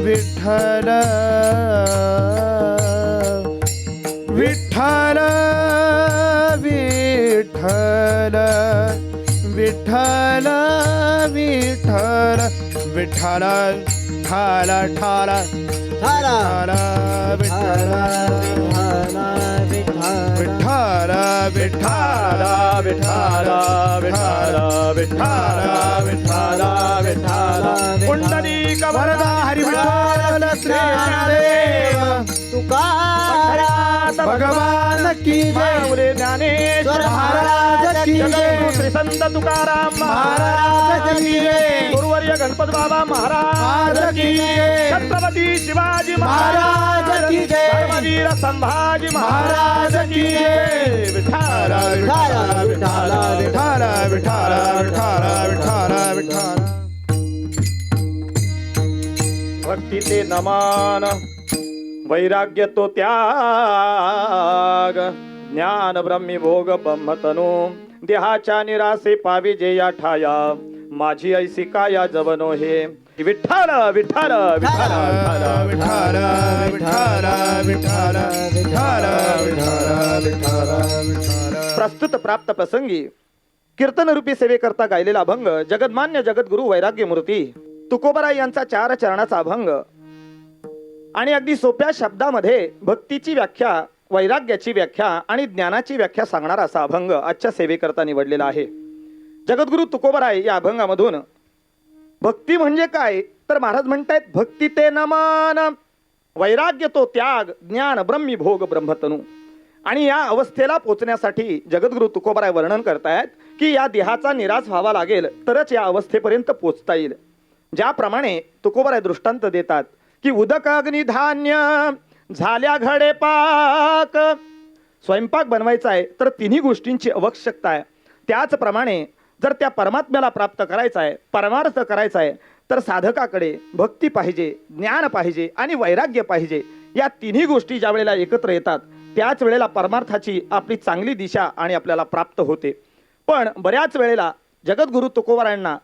विठ्ठल विठ्ठल विठ्ठल विठ्ठल विठ्ठल विठ्ठल ठाला ठाला ठाला विठ्ठल विठ्ठल विठ्ठल विठ्ठल विठ्ठल विठ्ठल विठ्ठल विठ्ठल पुंडलिक वरदा हरी विठ्ठल श्री ज्ञानदेव तुकाराम भगवान की जय ज्ञानेश्वर महाराज की जय श्री संत तुकाराम महाराज की जय गुरुवर्य गणपत बाबा महाराज महाराज की जय छत्रपती शिवाजी महाराज की जय धर्मवीर संभाजी महाराज की जय विठ्ठल विठ्ठल विठ्ठल विठ्ठल विठ्ठल विठ्ठल विठ्ठल विठ्ठल भक्ती ते नमन वैराग्य तो त्याग ज्ञान ब्रह्मी भोग ब्रह्मतनु देहाच्या निरासे पावी जे या ठाया माझी ऐसी काया जवनो हे विठ्ठल विठ्ठल विठ्ठल विठ्ठल विठ्ठल विठ्ठल विठ्ठल विठ्ठल विठ्ठल विठ्ठल प्रस्तुत प्राप्त प्रसंगी कीर्तनरूपी सेवेकरता गायलेला अभंग जगन्मान्य जगद्गुरु वैराग्य मूर्ती तुकोबराय यांचा 4 चरणाचा अभंग आणि अगदी सोप्या शब्दामध्ये भक्तीची व्याख्या, वैराग्याची व्याख्या आणि ज्ञानाची व्याख्या सांगणारा असा अभंग आजच्या सेवेकरता निवडलेला आहे. जगद्गुरु तुकोबराय या अभंगामधून भक्ती म्हणजे काय तर महाराज म्हणतायत भक्ती ते नमन वैराग्य तो त्याग ज्ञान ब्रह्मी भोग ब्रह्मतनु. आणि या अवस्थेला पोचण्यासाठी जगद्गुरु तुकोबराय वर्णन करतायत की या देहाचा निराश व्हावा लागेल तरच या अवस्थेपर्यंत पोचता येईल. ज्याप्रमाणे तुकोबराय दृष्टांत देतात की उदक अग्नी धान्य झाल्या घडे पाक. स्वयंपाक बनवायचा आहे तर तिन्ही गोष्टींची आवश्यकता आहे. त्याचप्रमाणे जर त्या परमात्म्याला प्राप्त करायचा आहे, परमार्थ करायचा आहे तर साधकाकडे भक्ती पाहिजे, ज्ञान पाहिजे आणि वैराग्य पाहिजे. या तिन्ही गोष्टी ज्या वेळेला एकत्र येतात त्याच वेळेला परमार्थाची आपली चांगली दिशा आणि आपल्याला प्राप्त होते. पण बऱ्याच वेळेला जगद्गुरु तुकोबरायांना